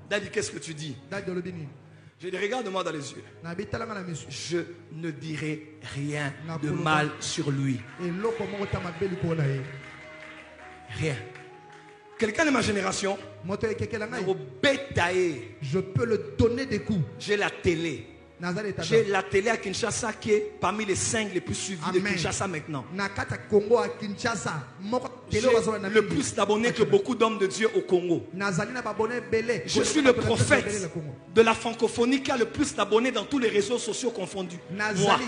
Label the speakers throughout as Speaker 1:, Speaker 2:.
Speaker 1: Daddy, qu'est-ce que tu dis? Je dis, regarde-moi dans les yeux. Je ne dirai rien de mal sur lui. Rien. Quelqu'un de ma génération,
Speaker 2: je peux le donner des coups.
Speaker 1: j'ai la télé. J'ai la télé à Kinshasa qui est parmi les 5 les plus suivis de Kinshasa maintenant. J'ai le plus d'abonnés que beaucoup d'hommes de Dieu au Congo. Je suis le prophète de la francophonie qui a le plus d'abonnés dans tous les réseaux sociaux confondus. Moi.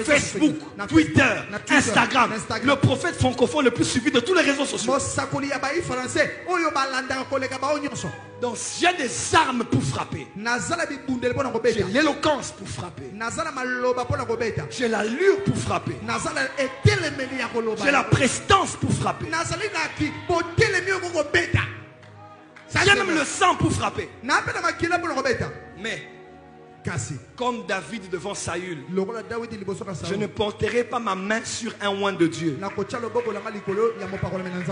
Speaker 1: Facebook, Twitter, Instagram. Le prophète francophone le plus suivi de tous les réseaux sociaux. Donc j'ai des armes pour frapper. J'ai l'éloquence pour frapper. J'ai l'allure pour frapper. J'ai la prestance pour frapper. J'ai même le sang pour frapper. Mais comme David devant Saül, je ne porterai pas ma main sur un oint de Dieu.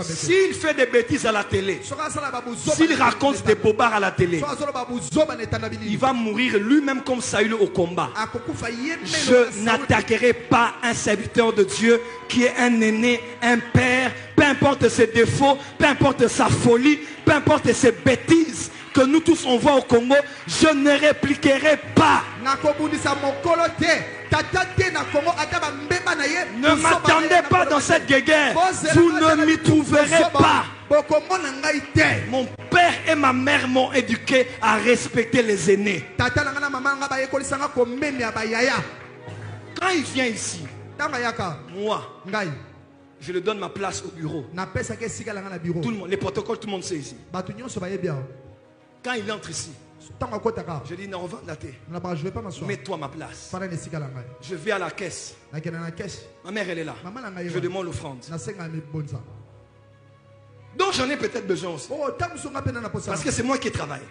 Speaker 1: S'il fait des bêtises à la télé, s'il raconte des bobards à la télé, il va mourir lui-même comme Saül au combat. Je n'attaquerai pas un serviteur de Dieu qui est un aîné, un père, peu importe ses défauts, peu importe sa folie, peu importe ses bêtises que nous tous on voit au Congo. Je ne répliquerai pas. Ne m'attendez pas dans cette guéguerre. Vous ne m'y trouverez pas. Mon père et ma mère m'ont éduqué à respecter les aînés. Quand il vient ici, moi, je lui donne ma place au bureau. Tout le monde, les protocoles, tout le monde sait ici. Quand il entre ici, je dis non, mets-toi à ma place. Je vais à la caisse. Ma mère elle est là. Je demande l'offrande. Donc j'en ai peut-être besoin aussi. Parce que c'est moi qui travaille.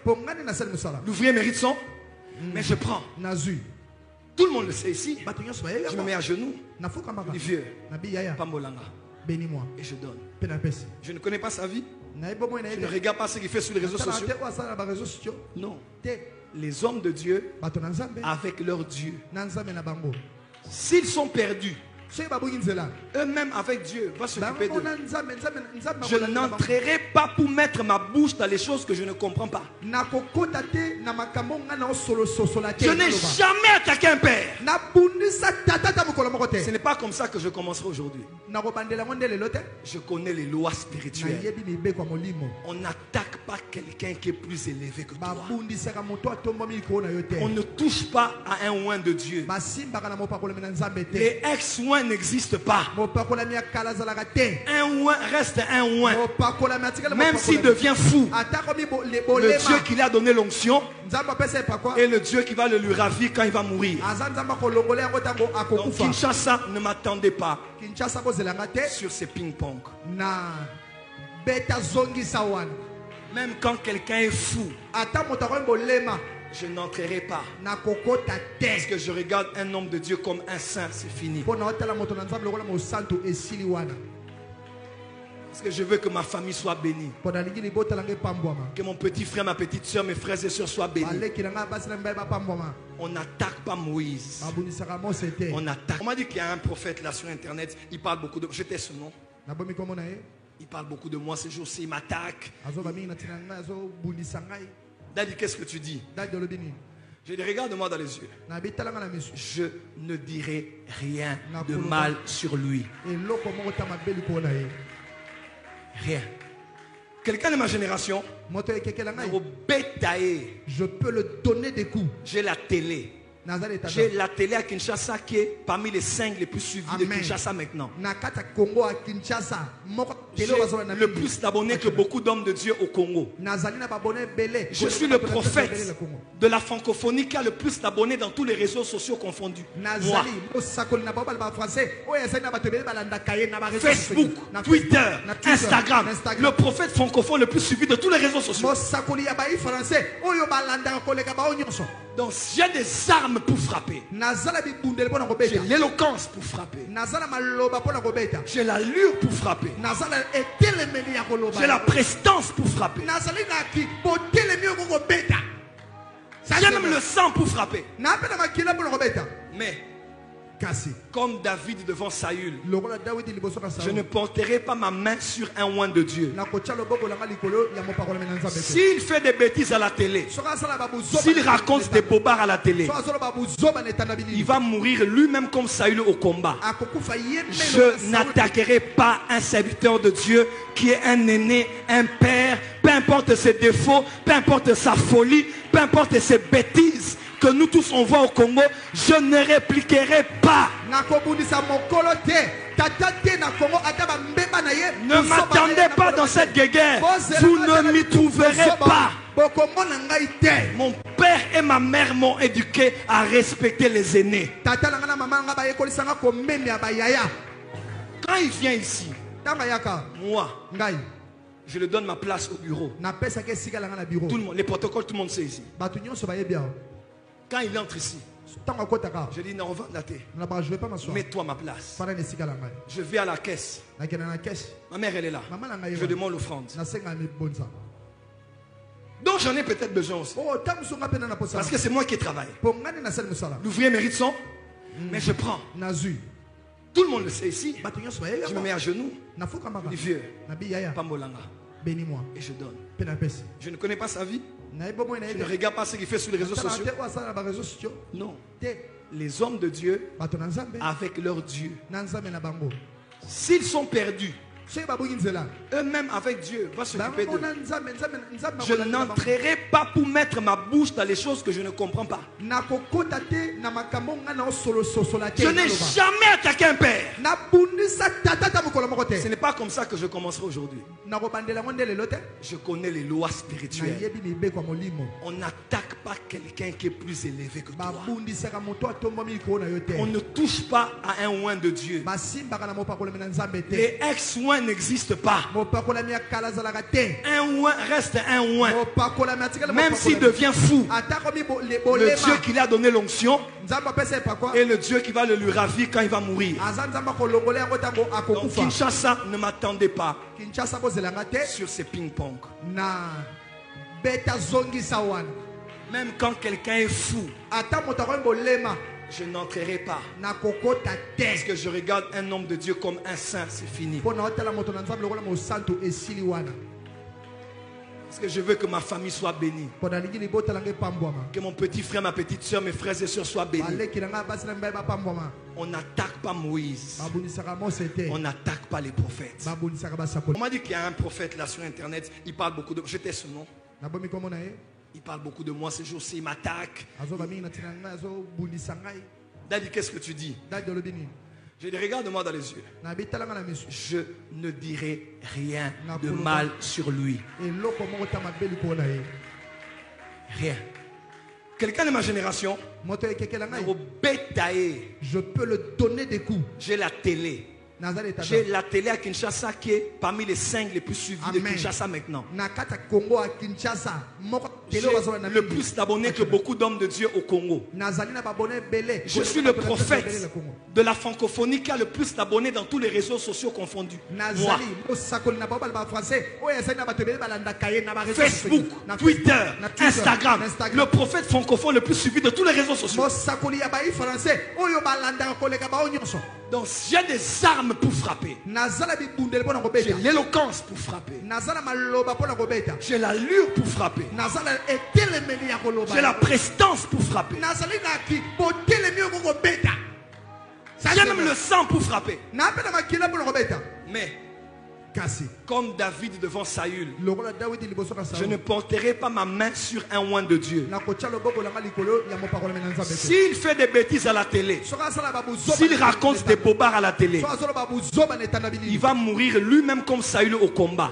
Speaker 1: L'ouvrier mérite son, mais je prends. Tout le monde le sait ici. Je me mets à genoux. Je dis vieux, Pambolanga.
Speaker 2: Bénis-moi.
Speaker 1: Et je donne.
Speaker 2: Je
Speaker 1: Je ne connais pas sa vie. Je ne regarde pas ce qu'il fait sur les réseaux sociaux. Non. Les hommes de Dieu avec leur Dieu. S'ils sont perdus, eux-mêmes avec Dieu va s'occuper d'eux. Je n'entrerai pas pour mettre ma bouche dans les choses que je ne comprends pas. Je n'ai jamais attaqué un père. Ce n'est pas comme ça que je commencerai aujourd'hui. Je connais les lois spirituelles. On n'attaque pas quelqu'un qui est plus élevé que toi. On ne touche pas à un oint de Dieu. Les ex-oints n'existe pas. Un oint reste un oint. Même s'il devient fou, le Dieu qui lui a donné l'onction est le Dieu qui va le lui ravir quand il va mourir. Donc Kinshasa, ne m'attendez pas sur ces ping-pong. Même quand quelqu'un est fou, je n'entrerai pas. Parce que je regarde un homme de Dieu comme un saint, c'est fini. Parce que je veux que ma famille soit bénie. Que mon petit frère, ma petite soeur, mes frères et soeurs soient bénis. On n'attaque pas Moïse. On attaque. On m'a dit qu'il y a un prophète là sur internet. Il parle beaucoup de... J'étais ce nom. Il parle beaucoup de moi ces jours-ci. Il m'attaque. Daddy, qu'est-ce que tu dis? Je dis, regarde-moi dans les yeux. Je ne dirai rien de mal sur lui. Rien. Quelqu'un de ma génération,
Speaker 2: je peux le donner des coups.
Speaker 1: j'ai la télé. J'ai la télé à Kinshasa qui est parmi les 5 les plus suivis de Kinshasa maintenant. J'ai le plus d'abonnés que beaucoup d'hommes de Dieu au Congo. Je suis le prophète de la francophonie qui a le plus d'abonnés dans tous les réseaux sociaux confondus. Moi. Facebook, Twitter, Instagram. Le prophète francophone le plus suivi de tous les réseaux sociaux. Donc j'ai des armes pour frapper. J'ai l'éloquence pour frapper. J'ai l'allure pour frapper. J'ai la prestance pour frapper. J'ai même le sang pour frapper. Mais comme David devant Saül, je ne porterai pas ma main sur un oint de Dieu. S'il fait des bêtises à la télé, s'il raconte des bobards à la télé, il va mourir lui-même comme Saül au combat. Je n'attaquerai pas un serviteur de Dieu qui est un aîné, un père, peu importe ses défauts, peu importe sa folie, peu importe ses bêtises que nous tous on voit au Congo. Je ne répliquerai pas. Ne m'attendez pas dans cette guéguerre. Vous ne m'y trouverez pas. Mon père et ma mère m'ont éduqué à respecter les aînés. Quand il vient ici, moi, je lui donne ma place au bureau. Tout le monde, les protocoles, tout le monde sait ici. Quand il entre ici, je dis non, mets-toi à ma place. Je vais à la caisse. Ma mère, elle est là. Je demande l'offrande. Donc j'en ai peut-être besoin aussi. Parce que c'est moi qui travaille. L'ouvrier mérite son, mais je prends. Tout le monde le sait ici. Je me mets à genoux. Je dis vieux, Pambolanga.
Speaker 2: Bénis-moi.
Speaker 1: Et je donne. Je ne connais pas sa vie. Je ne regarde pas ce qu'il fait sur les réseaux sociaux. Non. Les hommes de Dieu avec leur Dieu. S'ils sont perdus, eux-mêmes avec Dieu vont s'occuper d'eux. Je n'entrerai pas pour mettre ma bouche dans les choses que je ne comprends pas. Je n'ai jamais attaqué un père. Ce n'est pas comme ça que je commencerai aujourd'hui. Je connais les lois spirituelles. On n'attaque pas quelqu'un qui est plus élevé que toi. On ne touche pas à un oint de Dieu. Les ex-oints n'existe pas. Un oint reste un oint. Même s'il devient fou, le Dieu qui lui a donné l'onction et le Dieu qui va le lui ravir quand il va mourir. Donc Kinshasa, ne m'attendez pas sur ces ping-pong. Même quand quelqu'un est fou, je n'entrerai pas. Parce que je regarde un homme de Dieu comme un saint, c'est fini. Parce que je veux que ma famille soit bénie. Que mon petit frère, ma petite soeur, mes frères et soeurs soient bénis. On n'attaque pas Moïse. On n'attaque pas les prophètes. On m'a dit qu'il y a un prophète là sur internet. Il parle beaucoup de... Je t'ai ce nom. Il parle beaucoup de moi ces jours-ci, il m'attaque. Daddy, qu'est-ce que tu dis? Je dis, regarde-moi dans les yeux. Je ne dirai rien de mal sur lui. Rien. Quelqu'un de ma génération,
Speaker 2: je peux le donner des coups.
Speaker 1: J'ai la télé. J'ai la télé à Kinshasa qui est parmi les 5 les plus suivis de Kinshasa maintenant. J'ai le plus d'abonnés que beaucoup d'hommes de Dieu au Congo. Je suis le prophète de la francophonie qui a le plus d'abonnés dans tous les réseaux sociaux confondus. Moi. Facebook, Twitter, Instagram. Le prophète francophone le plus suivi de tous les réseaux sociaux. Donc j'ai des armes pour frapper. J'ai l'éloquence pour frapper. J'ai l'allure pour frapper. J'ai la prestance pour frapper. J'ai même le sang pour frapper. Mais comme David devant Saül, je ne porterai pas ma main sur un oint de Dieu. S'il fait des bêtises à la télé, s'il raconte des bobards à la télé, il va mourir lui-même comme Saül au combat.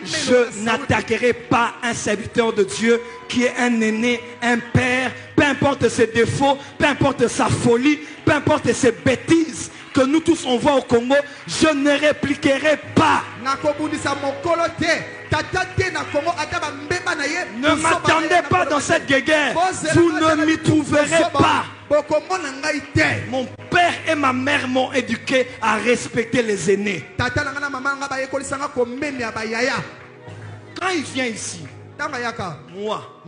Speaker 1: Je n'attaquerai pas un serviteur de Dieu qui est un aîné, un père, peu importe ses défauts, peu importe sa folie, peu importe ses bêtises que nous tous on voit au Congo. Je ne répliquerai pas. Ne m'attendez pas dans cette guéguerre. Vous ne m'y trouverez pas. Mon père et ma mère m'ont éduqué à respecter les aînés. Quand il vient ici, moi,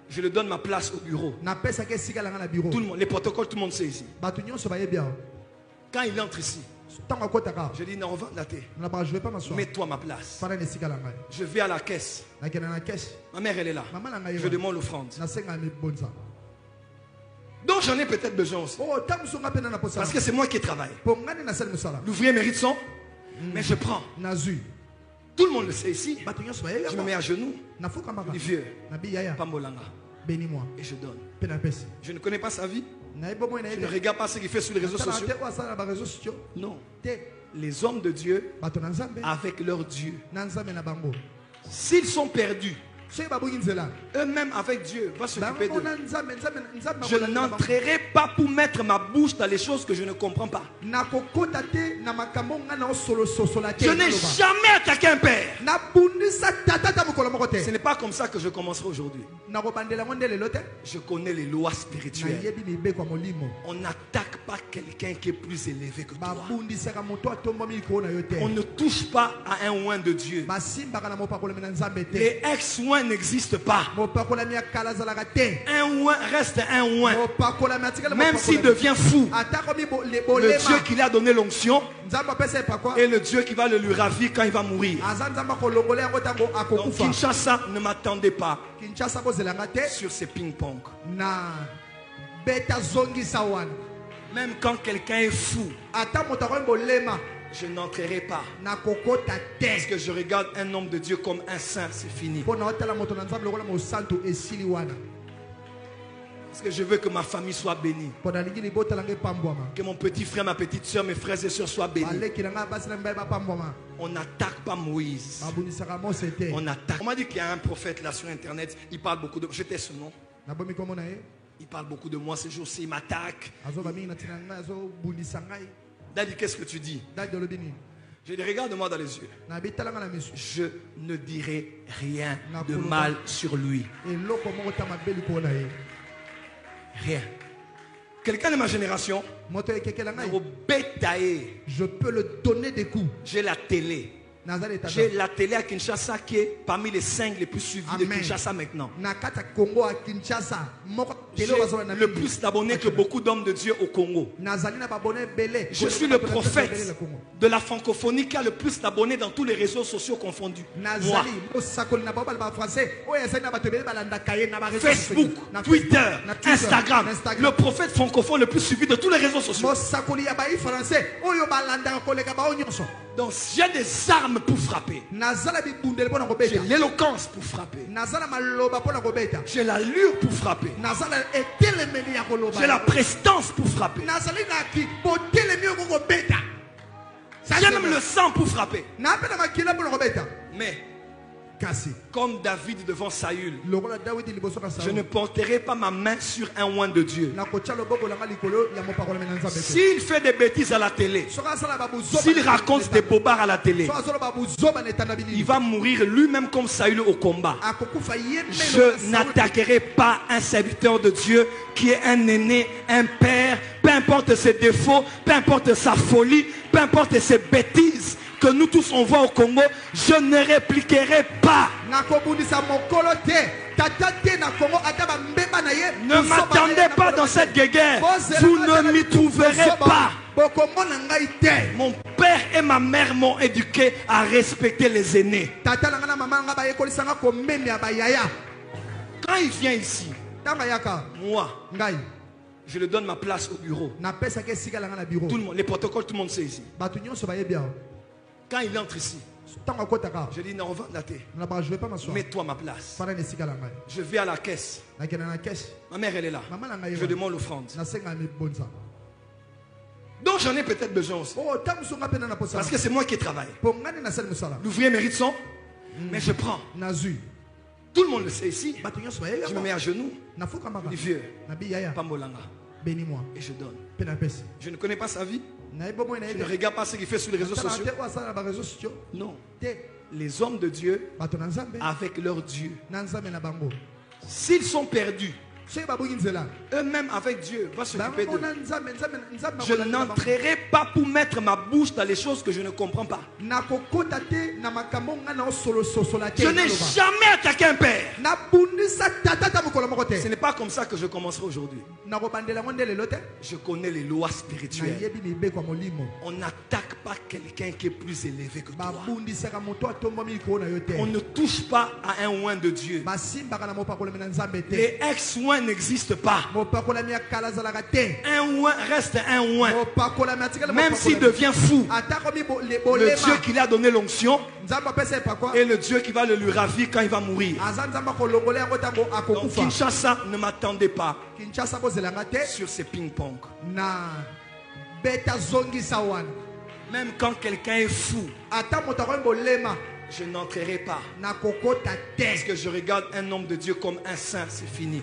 Speaker 1: je lui donne ma place au bureau. Tout le monde, les protocoles, tout le monde sait ici. Quand il entre ici, je dis non, mets-toi à ma place. Je vais à la caisse. Ma mère, elle est là. Je demande l'offrande. Donc j'en ai peut-être besoin aussi. Parce que c'est moi qui travaille. L'ouvrier mérite son, mais je prends. Tout le monde le sait ici. Je me mets à genoux. Je dis vieux, Pambolanga.
Speaker 2: Bénis-moi.
Speaker 1: Et je donne. Je ne connais pas sa vie. Je ne regarde pas ce qu'il fait sur les réseaux sociaux. Non. Les hommes de Dieu avec leur Dieu. S'ils sont perdus, eux-mêmes avec Dieu va s'occuper d'eux. Je n'entrerai pas pour mettre ma bouche dans les choses que je ne comprends pas. Je n'ai jamais attaqué un père. Ce n'est pas comme ça que je commencerai aujourd'hui. Je connais les lois spirituelles. On n'attaque pas quelqu'un qui est plus élevé que toi. On ne touche pas à un oint de Dieu. Les ex-oints n'existe pas. Un oint reste un oint. Même s'il devient fou, le Dieu qui lui a donné l'onction est le Dieu qui va le lui ravir quand il va mourir. Donc Kinshasa, ne m'attendez pas sur ces ping-pong. Même quand quelqu'un est fou, je n'entrerai pas. Parce que je regarde un homme de Dieu comme un saint, c'est fini. Parce que je veux que ma famille soit bénie. Que mon petit frère, ma petite soeur, mes frères et soeurs soient bénis. On n'attaque pas Moïse. On attaque. On m'a dit qu'il y a un prophète là sur internet. Il parle beaucoup de... Je tais ce nom. Il parle beaucoup de moi ces jours-ci. Il m'attaque. Daddy, qu'est-ce que tu dis? Je dis, regarde-moi dans les yeux. Je ne dirai rien de mal sur lui. Rien. Quelqu'un de ma génération,
Speaker 2: je peux le donner des coups.
Speaker 1: J'ai la télé. J'ai la télé à Kinshasa qui est parmi les 5 les plus suivis de Kinshasa maintenant. J'ai le plus d'abonnés que beaucoup d'hommes de Dieu au Congo. Je suis le prophète de la francophonie qui a le plus d'abonnés dans tous les réseaux sociaux confondus. Moi. Facebook, Twitter, Instagram. Le prophète francophone le plus suivi de tous les réseaux sociaux. Donc j'ai des armes pour frapper. J'ai l'éloquence pour frapper. J'ai l'allure pour frapper. J'ai la prestance pour frapper. J'ai même le sang pour frapper. Mais comme David devant Saül, je ne porterai pas ma main sur un oint de Dieu. S'il fait des bêtises à la télé, s'il raconte des bobards à la télé, il va mourir lui-même comme Saül au combat. Je n'attaquerai pas un serviteur de Dieu qui est un aîné, un père, peu importe ses défauts, peu importe sa folie, peu importe ses bêtises que nous tous on voit au Congo. Je ne répliquerai pas. Ne m'attendez pas dans cette guerre. Vous ne m'y trouverez pas. Mon père et ma mère m'ont éduqué à respecter les aînés. Quand il vient ici, moi, je lui donne ma place au bureau. Tout le monde, les protocoles, tout le monde sait ici. Quand il entre ici, je dis non, mets-toi à ma place. Je vais à la caisse. Ma mère, elle est là. Je demande l'offrande. Donc j'en ai peut-être besoin aussi. Parce que c'est moi qui travaille. L'ouvrier mérite son, mais je prends. Tout le monde le sait ici. Je me mets à genoux. Je dis vieux, Pambolanga.
Speaker 2: Bénis-moi.
Speaker 1: Et je donne. Je ne connais pas sa vie. Je ne regarde pas ce qu'il fait sur les réseaux sociaux. Non. Les hommes de Dieu avec leur Dieu. S'ils sont perdus, eux-mêmes avec Dieu vont s'occuper d'eux. Je n'entrerai pas pour mettre ma bouche dans les choses que je ne comprends pas. Je n'ai jamais attaqué un père. Ce n'est pas comme ça que je commencerai aujourd'hui. Je connais les lois spirituelles. On n'attaque pas quelqu'un qui est plus élevé que toi. On ne touche pas à un oint de Dieu. Les ex-oints n'existent pas. Un oint reste un oint. Même s'il devient fou, le Dieu qui lui a donné l'onction est le Dieu qui va le lui ravir quand il va mourir. Donc Kinshasa, ne m'attendez pas sur ces ping-pong. Même quand quelqu'un est fou, je n'entrerai pas. Parce que je regarde un homme de Dieu comme un saint, c'est fini.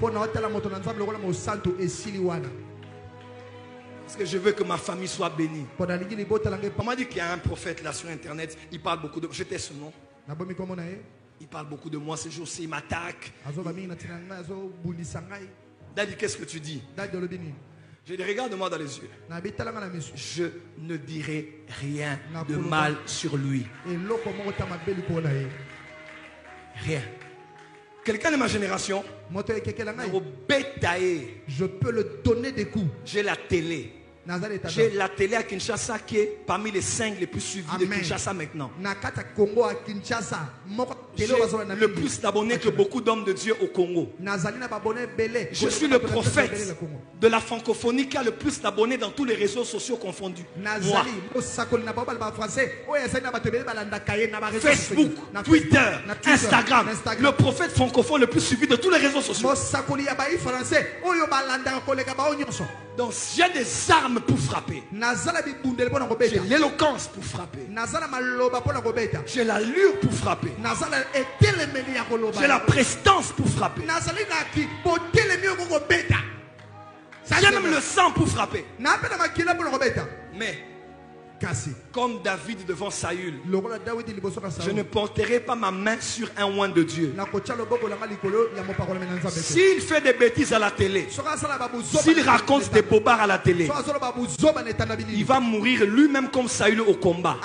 Speaker 1: Parce que je veux que ma famille soit bénie. On m'a dit qu'il y a un prophète là sur internet, il parle beaucoup de moi. J'étais son nom. Il parle beaucoup de moi ces jours-ci, il m'attaque. Daddy, qu'est-ce que tu dis? Je dis, regarde-moi dans les yeux. Je ne dirai rien de mal sur lui. Rien. Quelqu'un de ma génération,
Speaker 2: je peux le donner des coups.
Speaker 1: J'ai la télé. J'ai la télé à Kinshasa qui est parmi les 5 les plus suivis de Kinshasa maintenant. J'ai le plus d'abonnés que beaucoup d'hommes de Dieu au Congo. Je suis le prophète de la francophonie qui a le plus d'abonnés dans tous les réseaux sociaux confondus. Moi. Facebook, Twitter, Instagram. Le prophète francophone le plus suivi de tous les réseaux sociaux. Donc j'ai des armes pour frapper. J'ai l'éloquence pour frapper. J'ai l'allure pour frapper. J'ai la prestance pour frapper. J'ai même le sang pour frapper. Mais comme David devant Saül, je ne porterai pas ma main sur un oint de Dieu. S'il fait des bêtises à la télé, s'il raconte des bobards à la télé, il va mourir lui-même comme Saül au combat.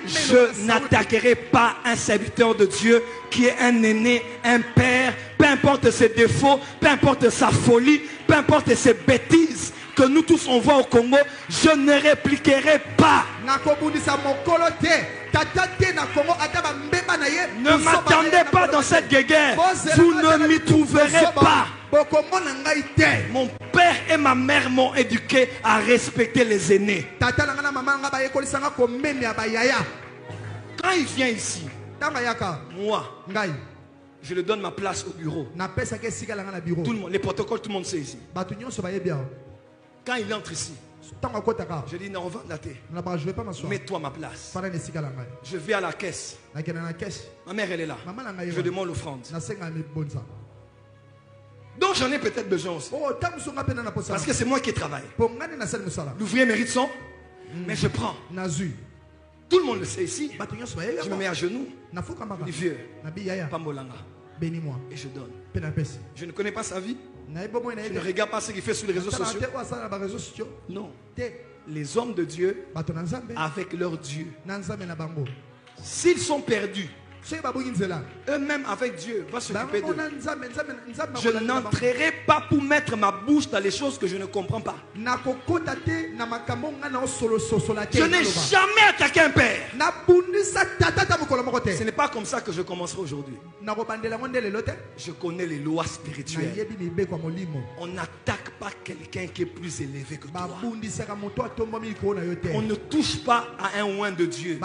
Speaker 1: Je n'attaquerai pas un serviteur de Dieu qui est un aîné, un père, peu importe ses défauts, peu importe sa folie, peu importe ses bêtises que nous tous on voit au Congo. Je ne répliquerai pas. Ne m'attendez pas dans cette guéguerre. Vous ne m'y trouverez pas. Mon père et ma mère m'ont éduqué à respecter les aînés. Quand il vient ici, moi, je lui donne ma place au bureau. Tout le monde, les protocoles, tout le monde sait ici. Quand il entre ici, je dis non, mets-toi à ma place. Je vais à la caisse. Ma mère elle est là. Je demande l'offrande. Donc j'en ai peut-être besoin aussi. Parce que c'est moi qui travaille. L'ouvrier mérite son, mais je prends. Tout le monde le sait ici. Je me mets à genoux. Je dis vieux, Pambolanga.
Speaker 2: Bénis-moi.
Speaker 1: Et je donne. Je ne connais pas sa vie. Je ne regarde pas ce qu'il fait sur les réseaux sociaux. Non. Les hommes de Dieu avec leur Dieu. S'ils sont perdus, eux-mêmes avec Dieu vont s'occuper d'eux. Je n'entrerai pas pour mettre ma bouche dans les choses que je ne comprends pas. Je n'ai jamais attaqué un père. Ce n'est pas comme ça que je commencerai aujourd'hui. Je connais les lois spirituelles. On n'attaque pas quelqu'un qui est plus élevé que toi. On ne touche pas à un oint de Dieu.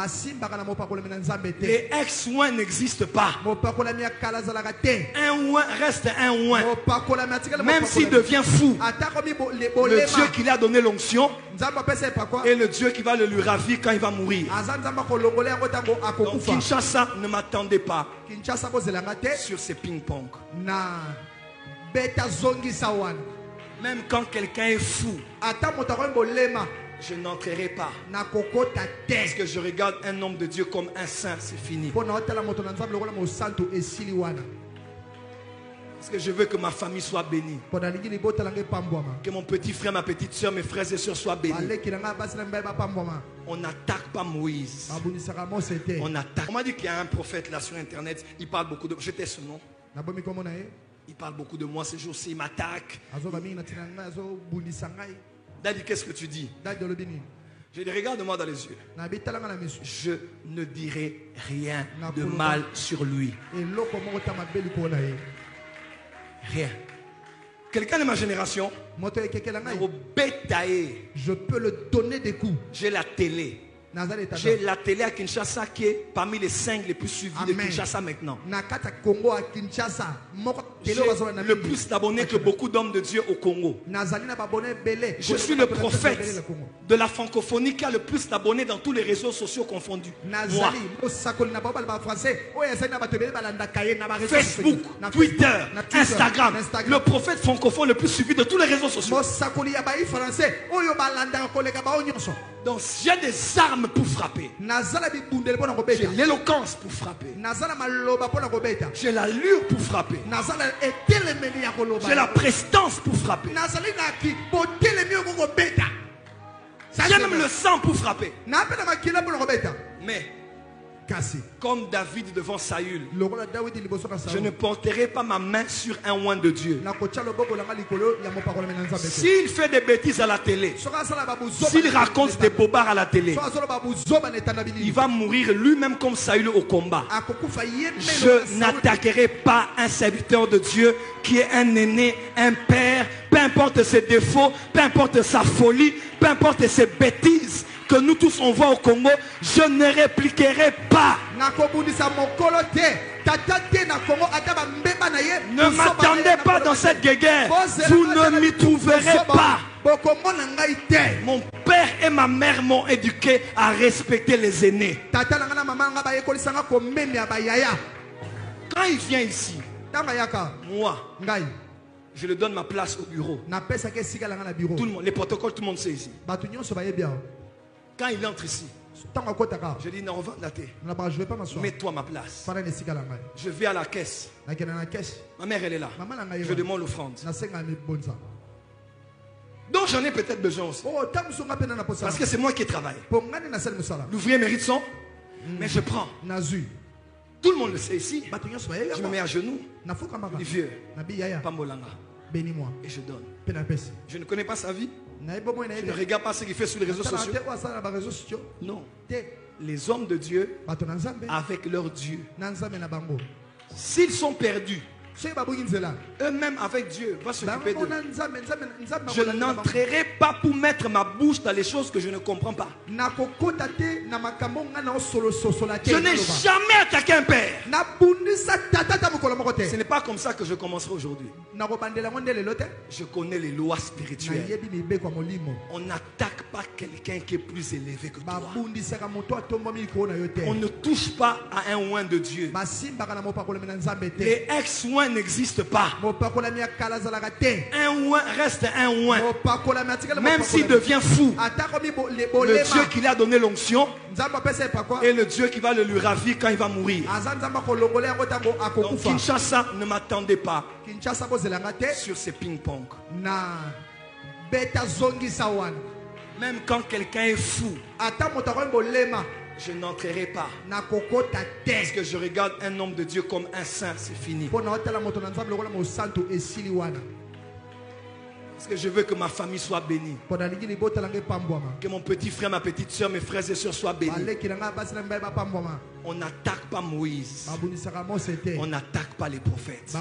Speaker 1: Les ex-oints n'existe pas. Un oint reste un oint. Même s'il devient fou, le Dieu qui lui a donné l'onction est le Dieu qui va le lui ravir quand il va mourir. Donc Kinshasa, ne m'attendez pas sur ces ping-pong. Même quand quelqu'un est fou, je n'entrerai pas. Parce que je regarde un homme de Dieu comme un saint, c'est fini. Parce que je veux que ma famille soit bénie. Que mon petit frère, ma petite soeur, mes frères et sœurs soient bénis. On n'attaque pas Moïse. On attaque. On m'a dit qu'il y a un prophète là sur internet. Il parle beaucoup de... Je tais ce nom. Il parle beaucoup de moi ces jours-ci. Il m'attaque. Daddy, qu'est-ce que tu dis? Je dis, regarde-moi dans les yeux. Je ne dirai rien de mal sur lui. Rien. Quelqu'un de ma génération,
Speaker 2: je peux le donner des coups.
Speaker 1: J'ai la télé. J'ai la télé à Kinshasa qui est parmi les 5 les plus suivis de Kinshasa maintenant. J'ai le plus d'abonnés que beaucoup d'hommes de Dieu au Congo. Je suis le prophète de la francophonie qui a le plus d'abonnés dans tous les réseaux sociaux confondus. Moi. Facebook, Twitter, Instagram. Le prophète francophone le plus suivi de tous les réseaux sociaux. Donc j'ai des armes pour frapper. J'ai l'éloquence pour frapper. J'ai l'allure pour frapper. J'ai la prestance pour frapper. J'ai même le sang pour frapper. Mais comme David devant Saül, je ne porterai pas ma main sur un oint de Dieu. S'il fait des bêtises à la télé, s'il raconte des bobards à la télé, il va mourir lui-même comme Saül au combat. Je n'attaquerai pas un serviteur de Dieu qui est un aîné, un père, peu importe ses défauts, peu importe sa folie, peu importe ses bêtises que nous tous on voit au Congo. Je ne répliquerai pas. Ne m'attendez pas dans cette guéguerre. Vous ne m'y trouverez pas. Mon père et ma mère m'ont éduqué à respecter les aînés. Quand il vient ici, moi, je lui donne ma place au bureau. Tout le monde, les protocoles, tout le monde sait ici. Quand il entre ici, je dis non, mets-toi ma place. Je vais à la caisse. Ma mère elle est là. Je demande l'offrande. Donc j'en ai peut-être besoin aussi. Parce que c'est moi qui travaille. L'ouvrier mérite son, mais je prends. Tout le monde le sait ici. Je me mets à genoux. Je dis vieux, Pambolanga.
Speaker 2: Bénis-moi.
Speaker 1: Et je donne. Je ne connais pas sa vie. Je ne regarde pas ce qu'il fait sur les réseaux sociaux. Non. Les hommes de Dieu avec leur Dieu. S'ils sont perdus, eux-mêmes avec Dieu vont s'occuper d'eux. Je n'entrerai pas pour mettre ma bouche dans les choses que je ne comprends pas. Je n'ai jamais attaqué un père. Ce n'est pas comme ça que je commencerai aujourd'hui. Je connais les lois spirituelles. On n'attaque pas quelqu'un qui est plus élevé que toi. On ne touche pas à un oint de Dieu. Les ex-oints n'existe pas. Un oint reste un oint. Même s'il devient fou, le Dieu qui lui a donné l'onction est le Dieu qui va le lui ravir quand il va mourir. Donc Kinshasa, ne m'attendez pas sur ces ping-pong. Même quand quelqu'un est fou, je n'entrerai pas. Parce que je regarde un homme de Dieu comme un saint, c'est fini. Parce que je veux que ma famille soit bénie. Que mon petit frère, ma petite soeur, mes frères et sœurs soient bénis. On n'attaque pas Moïse. On n'attaque pas les prophètes.